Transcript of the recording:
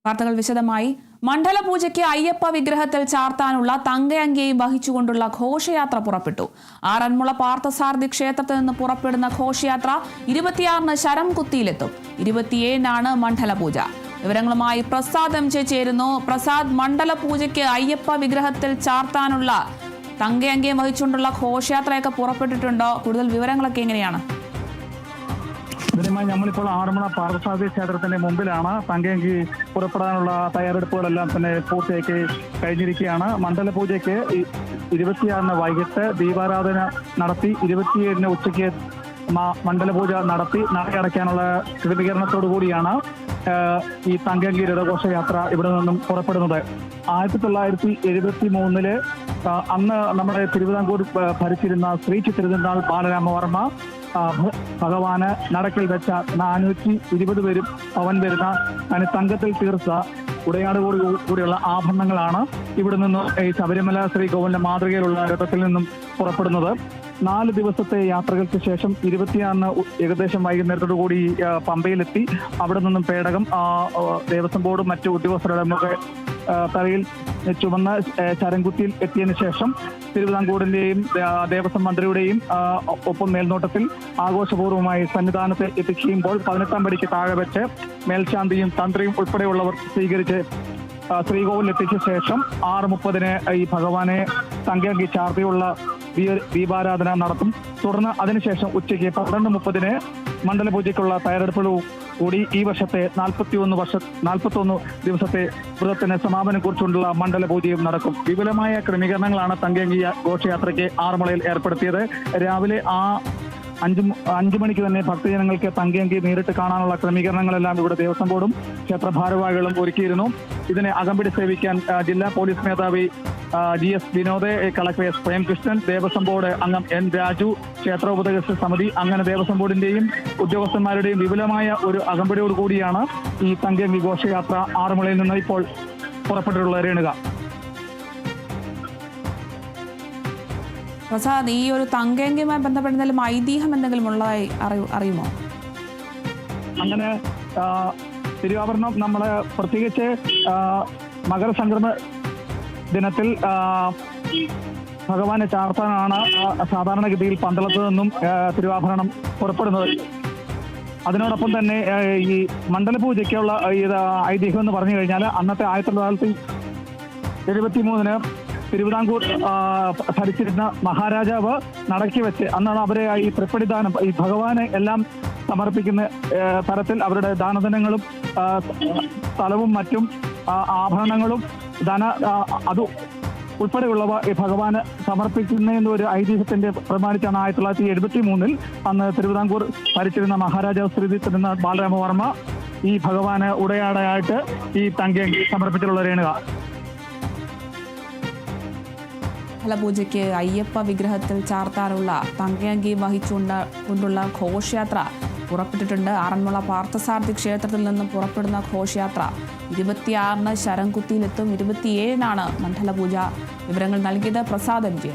വാർത്തകൾ വിശദമായി. മണ്ഡലപൂജയ്ക്ക് അയ്യപ്പ വിഗ്രഹത്തിൽ ചാർത്താനുള്ള തങ്കയങ്കിയും വഹിച്ചുകൊണ്ടുള്ള ഘോഷയാത്ര പുറപ്പെട്ടു. ആറന്മുള പാർത്ഥസാരഥി ക്ഷേത്രത്തിൽ നിന്ന് പുറപ്പെടുന്ന ഘോഷയാത്ര 26-ന് ശരംകുത്തിയിലെത്തും. 27-നാണ് മണ്ഡലപൂജ. വിവരങ്ങളുമായി പ്രസാദ് എം ചേരുന്നു. പ്രസാദ്, മണ്ഡലപൂജയ്ക്ക് അയ്യപ്പ വിഗ്രഹത്തിൽ ചാർത്താനുള്ള തങ്കയങ്കിയും വഹിച്ചുകൊണ്ടുള്ള ഘോഷയാത്രയൊക്കെ പുറപ്പെട്ടിട്ടുണ്ടോ? കൂടുതൽ വിവരങ്ങളൊക്കെ എങ്ങനെയാണ്? ഇതിനുമായി നമ്മളിപ്പോൾ ആറന്മുള പാർത്ഥസാരഥി ക്ഷേത്രത്തിന്റെ മുമ്പിലാണ്. തങ്കയങ്കി പുറപ്പെടാനുള്ള തയ്യാറെടുപ്പുകളെല്ലാം തന്നെ പൂർത്തിയാക്കി കഴിഞ്ഞിരിക്കുകയാണ്. മണ്ഡലപൂജയ്ക്ക് 26-ന് വൈകിട്ട് ദീപാരാധന നടത്തി 27-ന് ഉച്ചയ്ക്ക് മണ്ഡലപൂജ നടത്തി നടയടയ്ക്കാനുള്ള ക്രമീകരണത്തോടു കൂടിയാണ് ഈ തങ്കയങ്കി രഥഘോഷയാത്ര ഇവിടെ നിന്നും പുറപ്പെടുന്നത്. 1973-ല് അന്ന് നമ്മുടെ തിരുവിതാംകൂർ ഭരിച്ചിരുന്ന ശ്രീ തിരുനാൾ ബാലരാമവർമ്മ ഭഗവാന് നടക്കിൽ വെച്ച 420 പേരും പവൻ വരുന്ന തങ്കത്തിൽ തീർത്ത ഉടയാടോട് കൂടിയുള്ള ആഭരണങ്ങളാണ് ഇവിടെ നിന്ന് ഈ ശബരിമല ശ്രീകോവിലിന്റെ മാതൃകയിലുള്ള രഥത്തിൽ നിന്നും പുറപ്പെടുന്നത്. 4 ദിവസത്തെ യാത്രകൾക്ക് ശേഷം 26-ന് ഏകദേശം വൈകുന്നേരത്തോടു കൂടി പമ്പയിലെത്തി അവിടെ നിന്നും പേടകം ദേവസ്വം ബോർഡും മറ്റു ഉദ്യോഗസ്ഥരുടെ തലയിൽ ചുമന്ന ശരംകുത്തിയിൽ എത്തിയതിനു ശേഷം തിരുവിതാംകൂറിന്റെയും ദേവസ്വം മന്ത്രിയുടെയും ഒപ്പം മേൽനോട്ടത്തിൽ ആഘോഷപൂർവ്വമായി സന്നിധാനത്ത് എത്തിക്കുമ്പോൾ 18-ാം പടിക്ക് താഴെ വെച്ച് മേൽശാന്തിയും തന്ത്രിയും ഉൾപ്പെടെയുള്ളവർ സ്വീകരിച്ച് ശ്രീകോവിൽ എത്തിച്ച ശേഷം 6:30-ന് ഈ ഭഗവാനെ തങ്കയങ്കി ചാർത്തിയുള്ള ദീപാരാധന നടത്തും. തുടർന്ന് അതിനുശേഷം ഉച്ചയ്ക്ക് 12:30-ന് മണ്ഡലപൂജയ്ക്കുള്ള തയ്യാറെടുപ്പുകൾ കൂടി ഈ വർഷത്തെ 41 ദിവസത്തെ വ്രതത്തിന് സമാപനം കുറിച്ചുകൊണ്ടുള്ള മണ്ഡലപൂജയും നടക്കും. വിപുലമായ ക്രമീകരണങ്ങളാണ് തങ്കയങ്കി ഘോഷയാത്രയ്ക്ക് ആറന്മുളയിൽ ഏർപ്പെടുത്തിയത്. രാവിലെ 5 മണിക്ക് തന്നെ ഭക്തജനങ്ങൾക്ക് തങ്കയങ്കി നേരിട്ട് കാണാനുള്ള ക്രമീകരണങ്ങളെല്ലാം ഇവിടെ ദേവസ്വം ബോർഡും ക്ഷേത്ര ഭാരവാഹികളും ഒരുക്കിയിരുന്നു. ഇതിനെ അകമ്പടി സേവിക്കാൻ ജില്ലാ പോലീസ് മേധാവി GS Vinod, collector S Premkrishnan, Devaswom board അംഗം N രാജു, ക്ഷേത്ര ഉപദേശക സമിതി അങ്ങനെ ദേവസ്വം ബോർഡിന്റെയും ഉദ്യോഗസ്ഥന്മാരുടെയും വിപുലമായ ഒരു അകമ്പടിയോട് കൂടിയാണ് ഈ തങ്കയങ്കി ഘോഷയാത്ര ആറന്മുളയിൽ നിന്ന് ഇപ്പോൾ പുറപ്പെട്ടിട്ടുള്ള രേണുക. പ്രസാദ്, ഈ ഒരു തങ്കയങ്കിയുമായി ബന്ധപ്പെട്ട എന്തെങ്കിലും ഐതിഹ്യം എന്തെങ്കിലും ഉള്ളതായി അറിയുമോ? അങ്ങനെ തിരുവാഭരണം നമ്മള് പ്രത്യേകിച്ച് മകരസംക്രമ ദിനത്തിൽ ഭഗവാനെ ചാർത്താനാണ് സാധാരണഗതിയിൽ പന്തളത്ത് നിന്നും തിരുവാഭരണം പുറപ്പെടുന്നത്. അതിനോടൊപ്പം തന്നെ ഈ മണ്ഡലപൂജയ്ക്കുള്ള ഐതിഹ്യം എന്ന് പറഞ്ഞു കഴിഞ്ഞാൽ അന്നത്തെ 1973-ന് തിരുവിതാംകൂർ ഭരിച്ചിരുന്ന മഹാരാജാവ് നടക്കി വെച്ച് അന്നാണ് അവരെ ഈ തൃപ്പടിദാനം ഈ ഭഗവാനെ എല്ലാം സമർപ്പിക്കുന്ന തരത്തിൽ അവരുടെ ദാനധനങ്ങളും സ്ഥലവും മറ്റും ആഭരണങ്ങളും അത് ഉൾപ്പെടെയുള്ളവ ഈ ഭഗവാന് സമർപ്പിക്കുന്നതിന്റെ ഒരു ഐതിഹ്യത്തിന്റെ പ്രമാണിച്ചാണ് 1973-ൽ അന്ന് തിരുവിതാംകൂർ ഭരിച്ചിരുന്ന മഹാരാജാവ് ശ്രീ തിരുനാൾ ബാലരാമവർമ്മ ഈ ഭഗവാന് ഉടയാടയായിട്ട് ഈ തങ്കയങ്കി സമർപ്പിച്ചിട്ടുള്ള രേണുക. മണ്ഡലപൂജയ്ക്ക് അയ്യപ്പ വിഗ്രഹത്തിൽ ചാർത്താനുള്ള തങ്കയങ്കി വഹിച്ചുകൊണ്ടുള്ള ഘോഷയാത്ര പുറപ്പെട്ടിട്ടുണ്ട്. ആറന്മുള പാർത്ഥസാരഥി ക്ഷേത്രത്തിൽ നിന്നും പുറപ്പെടുന്ന ഘോഷയാത്ര 26-ന് ശരംകുത്തിയിലെത്തും. 27-നാണ് മണ്ഡലപൂജ. വിവരങ്ങൾ നൽകിയത് പ്രസാദ് MJ.